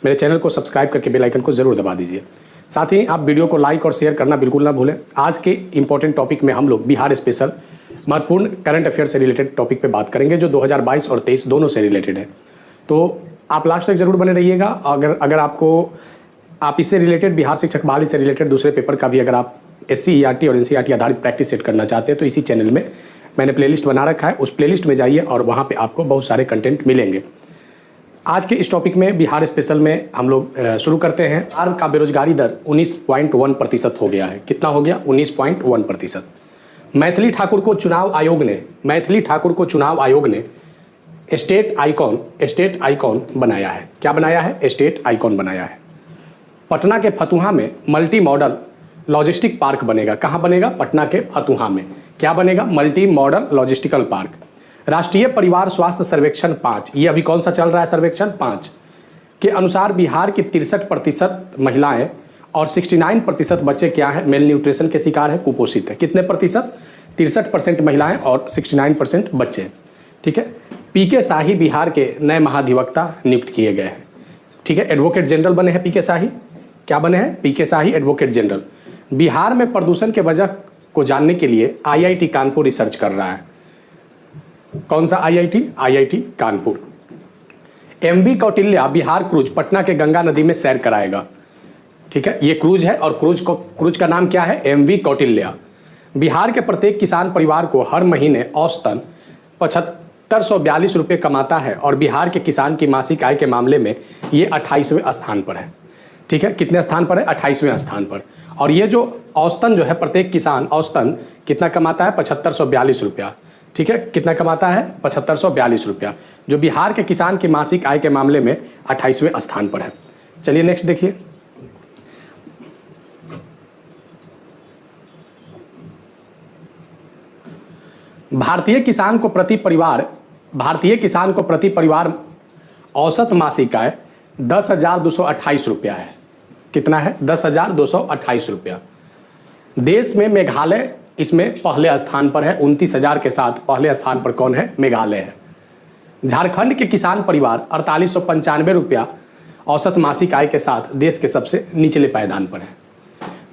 मेरे चैनल को सब्सक्राइब करके बेल आइकन को ज़रूर दबा दीजिए। साथ ही आप वीडियो को लाइक और शेयर करना बिल्कुल ना भूलें। आज के इंपॉर्टेंट टॉपिक में हम लोग बिहार स्पेशल महत्वपूर्ण करंट अफेयर से रिलेटेड टॉपिक पे बात करेंगे, जो 2022 और 23 दोनों से रिलेटेड है। तो आप लास्ट तक जरूर बने रहिएगा। अगर आप इससे रिलेटेड बिहार शिक्षक बहाली से रिलेटेड दूसरे पेपर का भी अगर आप SC, ERT और NCERT आधारित प्रैक्टिस सेट करना चाहते हैं तो इसी चैनल में मैंने प्लेलिस्ट बना रखा है, उस प्लेलिस्ट में जाइए और वहाँ पे आपको बहुत सारे कंटेंट मिलेंगे। आज के इस टॉपिक में बिहार स्पेशल में हम लोग शुरू करते हैं। बिहार का बेरोजगारी दर 19.1% हो गया है। कितना हो गया? 19.1%। मैथिली ठाकुर को चुनाव आयोग ने स्टेट आइकॉन बनाया है। क्या बनाया है? स्टेट आइकॉन बनाया है। पटना के फतुहा में मल्टी मॉडल लॉजिस्टिक पार्क बनेगा। कहाँ बनेगा? पटना के फतुहा में। क्या बनेगा? Multi modal logistical park. राष्ट्रीय परिवार स्वास्थ्य सर्वेक्षण 5, ये अभी कौन सा चल रहा है? सर्वेक्षण 5 के अनुसार बिहार की 63% महिलाएं और 69% बच्चे क्या है? मेल न्यूट्रिशन के शिकार है, कुपोषित है। कितने प्रतिशत? 63% महिलाएं और 69% बच्चे। ठीक है। PK शाही बिहार के नए महाधिवक्ता नियुक्त किए गए हैं। ठीक है। एडवोकेट जनरल बने हैं PK शाही। क्या बने हैं? PK शाही एडवोकेट जनरल। बिहार में प्रदूषण के वजह को जानने के लिए IIT कानपुर रिसर्च कर रहा है। कौन सा IIT? IIT Kanpur. MV Kautilya Bihar cruise Patna के गंगा नदी में सैर कराएगा। ठीक है। ये क्रूज है और क्रूज का नाम क्या है? MV कौटिल्य। बिहार के प्रत्येक किसान परिवार को हर महीने औसतन 7542 रुपये कमाता है और बिहार के किसान की मासिक आय के मामले में ये 28वें स्थान पर है। ठीक है। कितने स्थान पर है? 28वें स्थान पर। और ये जो औसतन जो है प्रत्येक किसान औसतन कितना कमाता है? 7542 रुपया। ठीक है। कितना कमाता है? 7542 रुपया, जो बिहार के किसान की मासिक आय के मामले में 28वें स्थान पर है। चलिए नेक्स्ट देखिए। भारतीय किसान को प्रति परिवार औसत मासिक आय 10,228 रुपया है। कितना है? 10,228 रुपया। देश में मेघालय इसमें पहले स्थान पर है, 29,000 के साथ पहले स्थान पर कौन है? मेघालय है। झारखंड के किसान परिवार 4895 रुपया औसत मासिक आय के साथ देश के सबसे निचले पायदान पर है।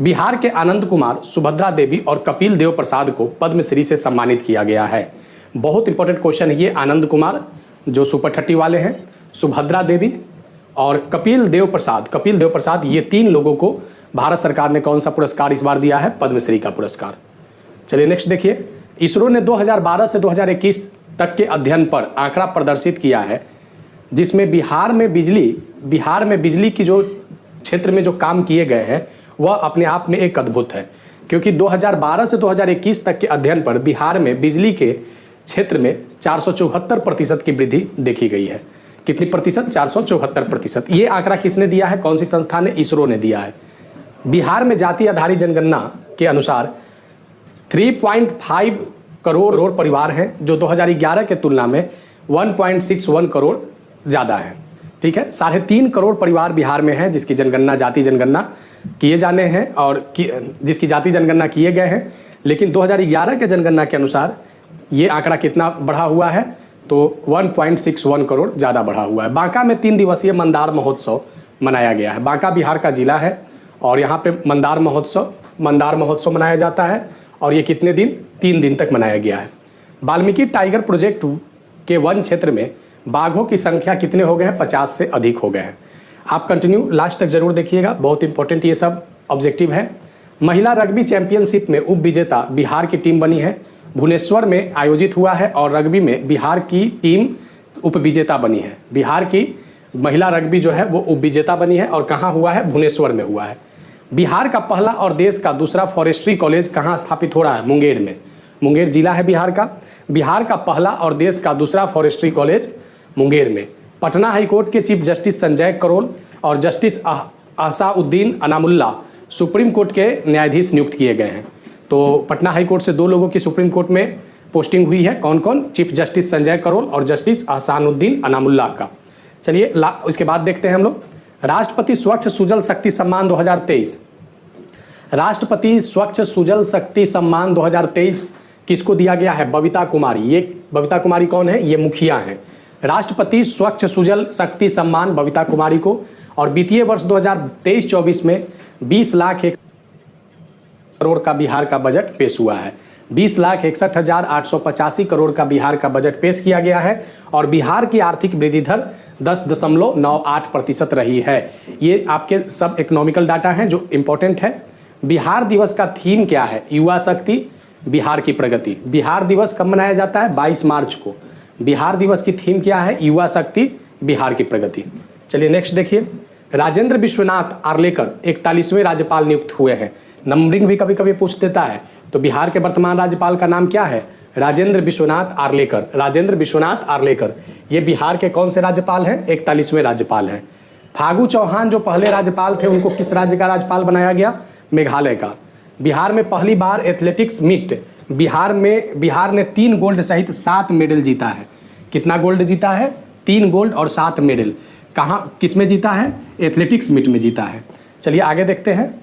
बिहार के आनंद कुमार, सुभद्रा देवी और कपिल देव प्रसाद को पद्मश्री से सम्मानित किया गया है। बहुत इंपॉर्टेंट क्वेश्चन है ये। आनंद कुमार जो सुपर 30 वाले हैं, सुभद्रा देवी और कपिल देव प्रसाद, ये 3 लोगों को भारत सरकार ने कौन सा पुरस्कार इस बार दिया है? पद्मश्री का पुरस्कार। चलिए नेक्स्ट देखिए। इसरो ने 2012 से 2021 तक के अध्ययन पर आंकड़ा प्रदर्शित किया है, जिसमें बिहार में बिजली की जो क्षेत्र में जो काम किए गए हैं वह अपने आप में एक अद्भुत है। क्योंकि 2012 से 2021 तक के अध्ययन पर बिहार में बिजली के क्षेत्र में 474% की वृद्धि देखी गई है। कितनी प्रतिशत? 474%। ये आंकड़ा किसने दिया है? कौन सी संस्था ने? इसरो ने दिया है। बिहार में जाति आधारित जनगणना के अनुसार 3.5 करोड़ परिवार हैं, जो 2011 के तुलना में 1.61 करोड़ ज़्यादा है। ठीक है। 3.5 करोड़ परिवार बिहार में हैं जिसकी जाति जनगणना किए जाने हैं और जिसकी जाति जनगणना किए गए हैं। लेकिन 2011 के जनगणना के अनुसार ये आंकड़ा कितना बढ़ा हुआ है? तो 1.61 करोड़ ज़्यादा बढ़ा हुआ है। बांका में 3 दिवसीय मंदार महोत्सव मनाया गया है। बांका बिहार का जिला है और यहाँ पे मंदार महोत्सव मनाया जाता है और ये कितने दिन? 3 दिन तक मनाया गया है। वाल्मीकि टाइगर प्रोजेक्ट के वन क्षेत्र में बाघों की संख्या कितने हो गए हैं? 50 से अधिक हो गए हैं। आप कंटिन्यू लास्ट तक जरूर देखिएगा, बहुत इंपॉर्टेंट ये सब ऑब्जेक्टिव है। महिला रग्बी चैंपियनशिप में उप विजेता बिहार की टीम बनी है। भुवनेश्वर में आयोजित हुआ है और रग्बी में बिहार की टीम उप विजेता बनी है। बिहार की महिला रग्बी जो है वो उप विजेता बनी है और कहाँ हुआ है? भुवनेश्वर में हुआ है। बिहार का पहला और देश का दूसरा फॉरेस्ट्री कॉलेज कहाँ स्थापित हो रहा है? मुंगेर में। मुंगेर जिला है बिहार का। बिहार का पहला और देश का दूसरा फॉरेस्ट्री कॉलेज मुंगेर में। पटना हाईकोर्ट के चीफ जस्टिस संजय करोल और जस्टिस अहसाउद्दीन अनामुल्ला सुप्रीम कोर्ट के न्यायाधीश नियुक्त किए गए हैं। तो पटना हाईकोर्ट से 2 लोगों की सुप्रीम कोर्ट में पोस्टिंग हुई है। कौन कौन? चीफ जस्टिस संजय करोल और जस्टिस अहसानुद्दीन अनामुल्ला का। चलिए इसके बाद देखते हैं हम लोग। राष्ट्रपति स्वच्छ सुजल शक्ति सम्मान 2023। राष्ट्रपति स्वच्छ सुजल शक्ति सम्मान 2023 किसको दिया गया है? बबीता कुमारी। ये बबीता कुमारी कौन है? ये मुखिया हैं। राष्ट्रपति स्वच्छ सुजल शक्ति सम्मान बबीता कुमारी को और वित्तीय वर्ष 2023-24 में 20,61,000 करोड़ का बिहार का बजट पेश हुआ है। 20,61,885 करोड़ का बिहार का बजट पेश किया गया है और बिहार की आर्थिक वृद्धि दर 10.98% रही है। ये आपके सब इकोनॉमिकल डाटा हैं जो इम्पोर्टेंट है। बिहार दिवस का थीम क्या है? युवा शक्ति, बिहार की प्रगति। बिहार दिवस कब मनाया जाता है? 22 मार्च को। बिहार दिवस की थीम क्या है? युवा शक्ति, बिहार की प्रगति। चलिए नेक्स्ट देखिए, राजेंद्र विश्वनाथ आर्लेकर 41वें राज्यपाल नियुक्त हुए हैं। नंबरिंग भी कभी कभी पूछ देता है, तो बिहार के वर्तमान राज्यपाल का नाम क्या है? राजेंद्र विश्वनाथ आर्लेकर। राजेंद्र विश्वनाथ आर्लेकर ये बिहार के कौन से राज्यपाल हैं? 41वें राज्यपाल हैं। फागू चौहान जो पहले राज्यपाल थे, उनको किस राज्य का राज्यपाल बनाया गया? मेघालय का। बिहार में पहली बार एथलेटिक्स मीट, बिहार ने 3 गोल्ड सहित 7 मेडल जीता है। कितना गोल्ड जीता है? 3 गोल्ड और 7 मेडल। कहाँ, किस में जीता है? एथलेटिक्स मीट में जीता है। चलिए आगे देखते हैं।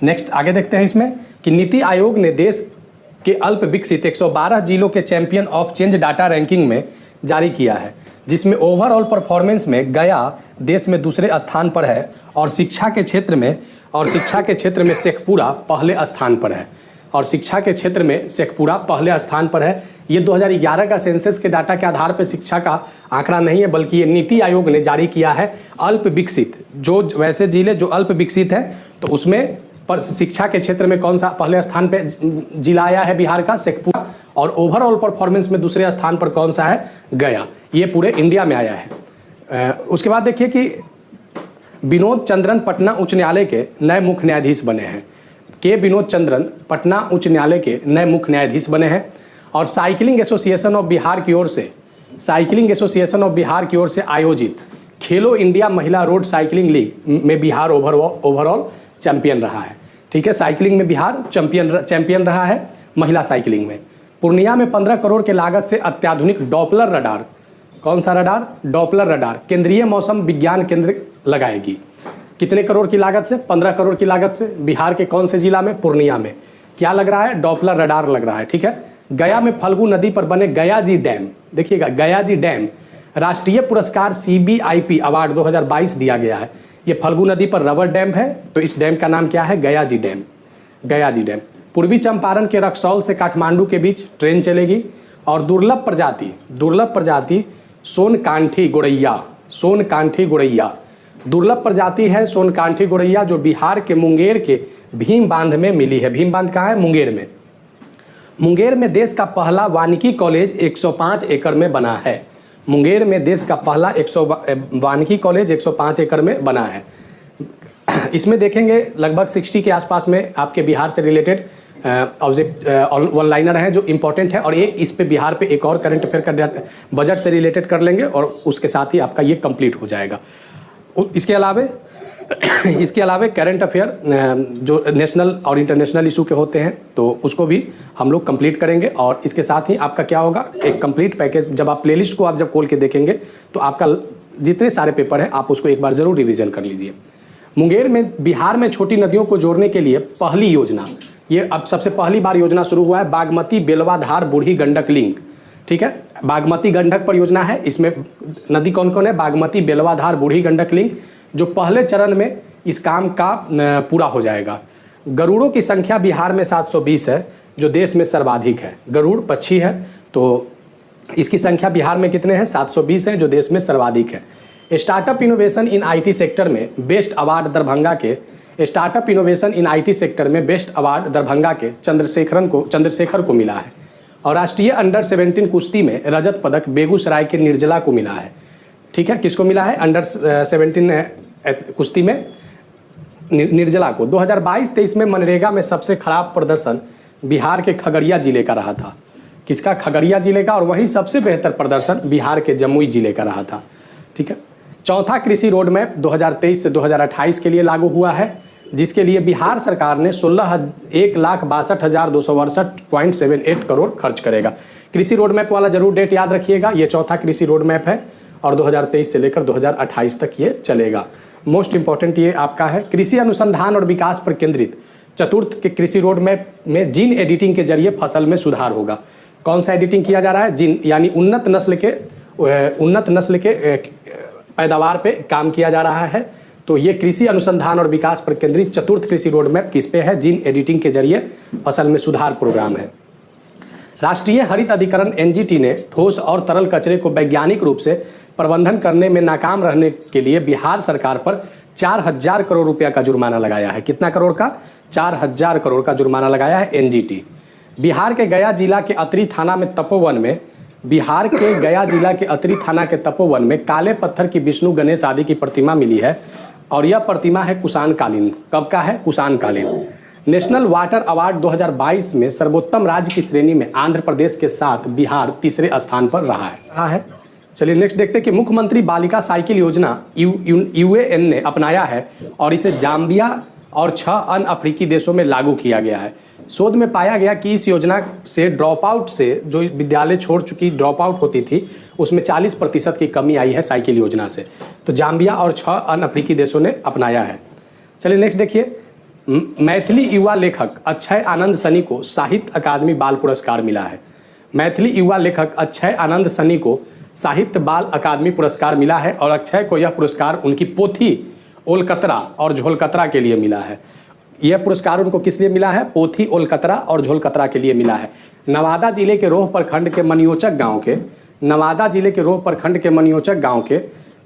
नेक्स्ट आगे देखते हैं इसमें कि नीति आयोग ने देश के अल्प विकसित 112 जिलों के champion of change data ranking में जारी किया है, जिसमें ओवरऑल परफॉर्मेंस में गया देश में दूसरे स्थान पर है और शिक्षा के क्षेत्र में शेखपुरा पहले स्थान पर है। और शिक्षा के क्षेत्र में शेखपुरा पहले स्थान पर है। ये 2011 का सेंसस के डाटा के आधार पर शिक्षा का आंकड़ा नहीं है, बल्कि ये नीति आयोग ने जारी किया है। अल्प विकसित, जो वैसे जिले जो अल्प विकसित है, तो उसमें पर शिक्षा के क्षेत्र में कौन सा पहले स्थान पे जिला आया है? बिहार का शेखपुरा। और ओवरऑल परफॉर्मेंस में दूसरे स्थान पर कौन सा है? गया। ये पूरे इंडिया में आया है। उसके बाद देखिए कि विनोद चंद्रन पटना उच्च न्यायालय के नए मुख्य न्यायाधीश बने हैं। के विनोद चंद्रन पटना उच्च न्यायालय के नए मुख्य न्यायाधीश बने हैं। और साइकिलिंग एसोसिएशन ऑफ बिहार की ओर से आयोजित खेलो इंडिया महिला रोड साइकिलिंग लीग में बिहार ओवरऑल चैंपियन रहा है। ठीक है, साइकिलिंग में बिहार चैंपियन रहा है महिला साइकिलिंग में। पूर्णिया में 15 करोड़ के लागत से अत्याधुनिक डॉपलर रडार, कौन सा रडार? डॉपलर रडार केंद्रीय मौसम विज्ञान केंद्र लगाएगी। कितने करोड़ की लागत से? 15 करोड़ की लागत से। बिहार के कौन से जिला में? पूर्णिया में। क्या लग रहा है? डॉपलर रडार लग रहा है। ठीक है। गया में फल्गु नदी पर बने गयाजी डैम, देखिएगा गयाजी डैम राष्ट्रीय पुरस्कार CBIP अवार्ड 2022 दिया गया है। ये फल्गु नदी पर रबर डैम है, तो इस डैम का नाम क्या है? गयाजी डैम। गयाजी डैम। पूर्वी चंपारण के रक्सौल से काठमांडू के बीच ट्रेन चलेगी। और दुर्लभ प्रजाति सोनकांठी गोरैया दुर्लभ प्रजाति है सोनकांठी गोरैया, जो बिहार के मुंगेर के भीम बांध में मिली है। भीम बांध कहाँ है? मुंगेर में। मुंगेर में देश का पहला वानिकी कॉलेज 105 एकड़ में बना है। मुंगेर में देश का पहला वानिकी कॉलेज 105 एकड़ में बना है। इसमें देखेंगे लगभग 60 के आसपास में आपके बिहार से रिलेटेड ऑब्जेक्ट वन लाइनर हैं जो इम्पोर्टेंट है। और एक इस पे बिहार पे एक और करंट अफेयर का बजट से रिलेटेड कर लेंगे और उसके साथ ही आपका ये कंप्लीट हो जाएगा। इसके अलावे करंट अफेयर जो नेशनल और इंटरनेशनल इशू के होते हैं, तो उसको भी हम लोग कंप्लीट करेंगे। और इसके साथ ही आपका क्या होगा? एक कंप्लीट पैकेज, जब आप प्लेलिस्ट को आप जब खोल के देखेंगे तो आपका जितने सारे पेपर हैं आप उसको एक बार ज़रूर रिवीजन कर लीजिए। मुंगेर में बिहार में छोटी नदियों को जोड़ने के लिए पहली योजना, ये अब सबसे पहली बार योजना शुरू हुआ है, बागमती बेलवाधार बूढ़ी गंडक लिंक। ठीक है, बागमती गंडक पर योजना है। इसमें नदी कौन कौन है? बागमती बेलवाधार बूढ़ी गंडक लिंक, जो पहले चरण में इस काम का पूरा हो जाएगा। गरुड़ों की संख्या बिहार में 720 है, जो देश में सर्वाधिक है। गरुड़ पक्षी है, तो इसकी संख्या बिहार में कितने हैं? 720 है, जो देश में सर्वाधिक है। Startup innovation in IT sector में बेस्ट अवार्ड दरभंगा के चंद्रशेखर को मिला है। और राष्ट्रीय अंडर 17 कुश्ती में रजत पदक बेगूसराय के निर्जला को मिला है। ठीक है, किसको मिला है? अंडर 17 कुश्ती में निर्जला को। 2022-23 में मनरेगा में सबसे खराब प्रदर्शन बिहार के खगड़िया जिले का रहा था। किसका? खगड़िया जिले का। और वहीं सबसे बेहतर प्रदर्शन बिहार के जमुई जिले का रहा था। ठीक है। चौथा कृषि रोड मैप 2023 से 2028 के लिए लागू हुआ है, जिसके लिए बिहार सरकार ने 1,62,268.78 करोड़ खर्च करेगा। कृषि रोड मैप वाला जरूर डेट याद रखिएगा। ये चौथा कृषि रोड मैप है और 2023 से लेकर 2028 तक ये चलेगा। मोस्ट इंपॉर्टेंट ये आपका है कृषि अनुसंधान और विकास पर केंद्रित चतुर्थ के कृषि रोड मैप में जीन एडिटिंग के जरिए फसल में सुधार होगा। कौन सा एडिटिंग किया जा रहा है? जीन, यानी उन्नत नस्ल के पैदावार पे काम किया जा रहा है। तो ये कृषि अनुसंधान और विकास पर केंद्रित चतुर्थ कृषि रोड मैप किस पे है? जीन एडिटिंग के जरिए फसल में सुधार प्रोग्राम है। राष्ट्रीय हरित अधिकरण एनजीटी ने ठोस और तरल कचरे को वैज्ञानिक रूप से प्रबंधन करने में नाकाम रहने के लिए बिहार सरकार पर 4000 करोड़ रुपया का जुर्माना लगाया है। कितना करोड़ का? 4000 करोड़ का जुर्माना लगाया है एनजीटी। बिहार के गया जिला के अतरी थाना में तपोवन में काले पत्थर की विष्णु गणेश आदि की प्रतिमा मिली है और यह प्रतिमा है कुषाण कालीन। कब का है? कुषाण कालीन। नेशनल वाटर अवार्ड 2022 में सर्वोत्तम राज्य की श्रेणी में आंध्र प्रदेश के साथ बिहार तीसरे स्थान पर रहा है। चलिए नेक्स्ट देखते हैं कि मुख्यमंत्री बालिका साइकिल योजना यूएएन ने अपनाया है और इसे जाम्बिया और 6 अन्य अफ्रीकी देशों में लागू किया गया है। शोध में पाया गया कि इस योजना से ड्रॉप आउट से जो विद्यालय छोड़ चुकी ड्रॉप आउट होती थी उसमें 40% की कमी आई है साइकिल योजना से। तो जाम्बिया और 6 अन्य अफ्रीकी देशों ने अपनाया है। चलिए नेक्स्ट देखिए, मैथिली युवा लेखक अक्षय आनंद सनी को साहित्य अकादमी बाल पुरस्कार मिला है। मैथिली युवा लेखक अक्षय आनंद सनी को साहित्य बाल अकादमी पुरस्कार मिला है और अक्षय को यह पुरस्कार उनकी पोथी ओलकतरा और झोलकतरा के लिए मिला है। यह पुरस्कार उनको किस लिए मिला है? पोथी ओलकतरा और झोलकतरा के लिए मिला है। नवादा जिले के रोह प्रखंड के मनियोचक गांव के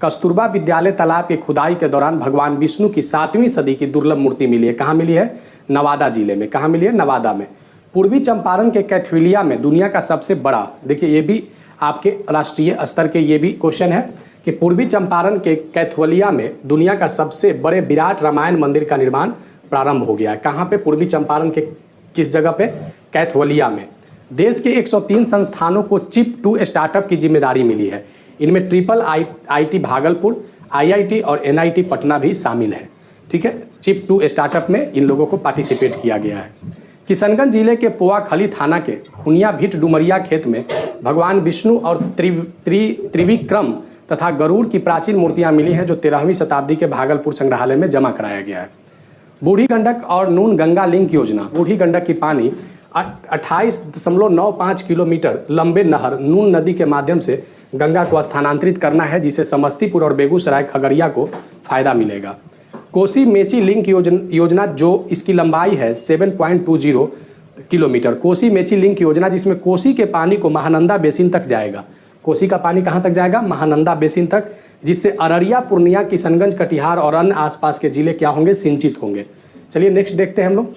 कस्तूरबा विद्यालय तालाब की खुदाई के दौरान भगवान विष्णु की 7वीं सदी की दुर्लभ मूर्ति मिली है। कहाँ मिली है? नवादा जिले में। कहाँ मिली है? नवादा में। पूर्वी चंपारण के कैथवलिया में दुनिया का सबसे बड़ा, देखिए ये भी आपके राष्ट्रीय स्तर के ये भी क्वेश्चन है कि पूर्वी चंपारण के कैथवलिया में दुनिया का सबसे बड़े विराट रामायण मंदिर का निर्माण प्रारंभ हो गया है। कहाँ पे? पूर्वी चंपारण के किस जगह पे? कैथवलिया में। देश के 103 संस्थानों को चिप 2 स्टार्टअप की जिम्मेदारी मिली है। इनमें ट्रिपल आईटी भागलपुर, आईआईटी और एनआईटी पटना भी शामिल है। ठीक है, चिप 2 स्टार्टअप में इन लोगों को पार्टिसिपेट किया गया है। किशनगंज जिले के पोआखली थाना के खुनिया भीट डुमरिया खेत में भगवान विष्णु और त्रिविक्रम तथा गरुड़ की प्राचीन मूर्तियां मिली हैं जो 13वीं शताब्दी के भागलपुर संग्रहालय में जमा कराया गया है। बूढ़ी गंडक और नून गंगा लिंक योजना। बूढ़ी गंडक की पानी 28.95 किलोमीटर लंबे नहर नून नदी के माध्यम से गंगा को स्थानांतरित करना है, जिससे समस्तीपुर और बेगूसराय खगड़िया को फायदा मिलेगा। कोसी मेची लिंक योजना जो इसकी लंबाई है 7.20 किलोमीटर। कोसी मेची लिंक योजना जिसमें कोसी के पानी को महानंदा बेसिन तक जाएगा। कोसी का पानी कहाँ तक जाएगा? महानंदा बेसिन तक, जिससे अररिया, पूर्णिया, किशनगंज, कटिहार और अन्य आसपास के जिले क्या होंगे? सिंचित होंगे। चलिए नेक्स्ट देखते हैं हम लोग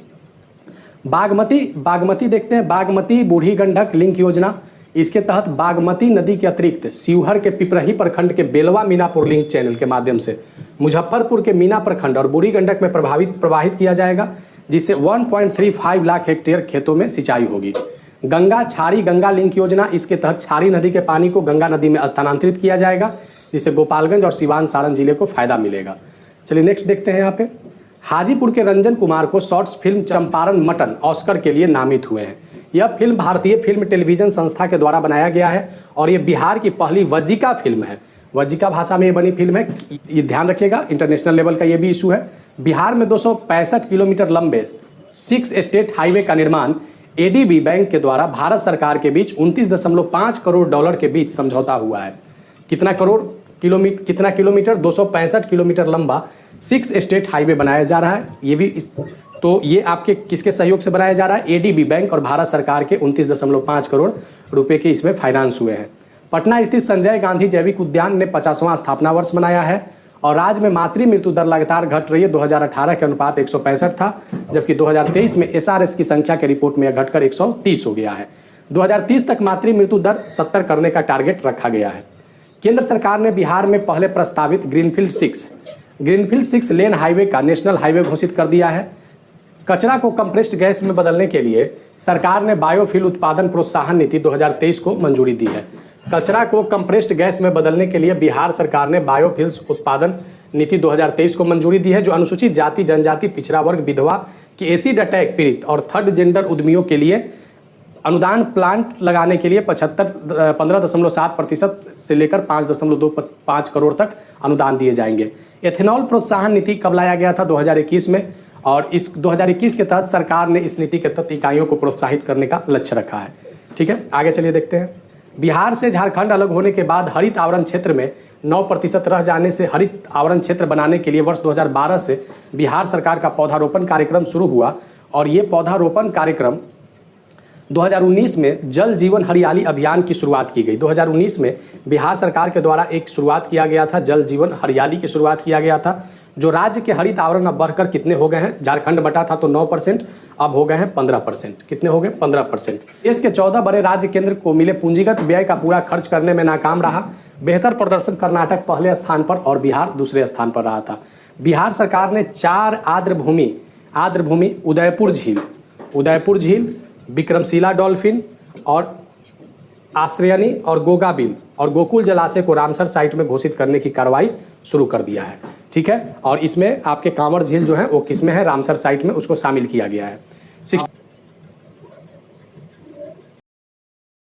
बागमती देखते हैं। बागमती बूढ़ी गंडक लिंक योजना, इसके तहत बागमती नदी के अतिरिक्त शिवहर के पिपरही प्रखंड के बेलवा मीनापुर लिंक चैनल के माध्यम से मुजफ्फरपुर के मीना प्रखंड और बूढ़ी गंडक में प्रवाहित किया जाएगा, जिससे 1.35 लाख हेक्टेयर खेतों में सिंचाई होगी। गंगा छारी गंगा लिंक योजना, इसके तहत छारी नदी के पानी को गंगा नदी में स्थानांतरित किया जाएगा, जिससे गोपालगंज और सिवान सारण जिले को फायदा मिलेगा। चलिए नेक्स्ट देखते हैं। यहाँ पे हाजीपुर के रंजन कुमार को shorts film Champaran mutton Oscar के लिए नामित हुए हैं। यह फिल्म भारतीय फिल्म टेलीविजन संस्था के द्वारा बनाया गया है और ये बिहार की पहली वज्जिका फिल्म है। वज्जिका भाषा में ये बनी फिल्म है, ये ध्यान रखिएगा, इंटरनेशनल लेवल का ये भी इशू है। बिहार में 265 किलोमीटर लंबे 6 स्टेट हाईवे का निर्माण एडीबी बैंक के द्वारा भारत सरकार के बीच 29.5 करोड़ डॉलर के बीच समझौता हुआ है। कितना किलोमीटर? 265 किलोमीटर लंबा 6 स्टेट हाईवे बनाया जा रहा है। ये भी तो ये आपके किसके सहयोग से बनाया जा रहा है? एडीबी बैंक और भारत सरकार के 29.5 करोड़ रुपए के इसमें फाइनेंस हुए हैं। पटना स्थित संजय गांधी जैविक उद्यान ने 50वां स्थापना वर्ष मनाया है और राज्य में मातृ मृत्यु दर लगातार घट रही है। 2018 के अनुपात 165 था, जबकि 2023 में एसआरएस की संख्या के रिपोर्ट में घटकर 130 हो गया है। 2030 तक मातृ मृत्यु दर 70 करने का टारगेट रखा गया है। केंद्र सरकार ने बिहार में पहले प्रस्तावित ग्रीनफील्ड 6 लेन हाईवे का नेशनल हाईवे घोषित कर दिया है। कचरा को कंप्रेस्ड गैस में बदलने के लिए सरकार ने बायोफ्यूल उत्पादन प्रोत्साहन नीति 2023 को मंजूरी दी है। कचरा को कंप्रेस्ड गैस में बदलने के लिए बिहार सरकार ने बायोफ्यूल्स उत्पादन नीति 2023 को मंजूरी दी है, जो अनुसूचित जाति, जनजाति, पिछड़ा वर्ग, विधवा की एसिड अटैक पीड़ित और थर्ड जेंडर उद्यमियों के लिए अनुदान प्लांट लगाने के लिए 15.7% से लेकर 5.25 करोड़ तक अनुदान दिए जाएंगे। एथेनॉल प्रोत्साहन नीति कब लाया गया था? 2021 में, और इस 2021 के तहत सरकार ने इस नीति के तहत इकाइयों को प्रोत्साहित करने का लक्ष्य रखा है। ठीक है, आगे चलिए देखते हैं। बिहार से झारखंड अलग होने के बाद हरित आवरण क्षेत्र में 9% रह जाने से हरित आवरण क्षेत्र बनाने के लिए वर्ष 2012 से बिहार सरकार का पौधारोपण कार्यक्रम शुरू हुआ और ये पौधारोपण कार्यक्रम 2019 में जल जीवन हरियाली अभियान की शुरुआत की गई। 2019 में बिहार सरकार के द्वारा एक शुरुआत किया गया था, जल जीवन हरियाली की शुरुआत किया गया था। जो राज्य के हरित आवरण अब बढ़कर कितने हो गए हैं, झारखंड बटा था तो 9%, अब हो गए हैं 15%। कितने हो गए? 15%। देश के 14 बड़े राज्य केंद्र को मिले पूंजीगत व्यय का पूरा खर्च करने में नाकाम रहा। बेहतर प्रदर्शन कर्नाटक पहले स्थान पर और बिहार दूसरे स्थान पर रहा था। बिहार सरकार ने 4 आर्द्रभूमि उदयपुर झील, विक्रमशिला डॉल्फिन और आश्रयनी और गोगाबिल और गोकुल जलाशय को रामसर साइट में घोषित करने की कार्रवाई शुरू कर दिया है। ठीक है, और इसमें आपके कांवर झील जो है वो किसमें है? रामसर साइट में उसको शामिल किया गया है।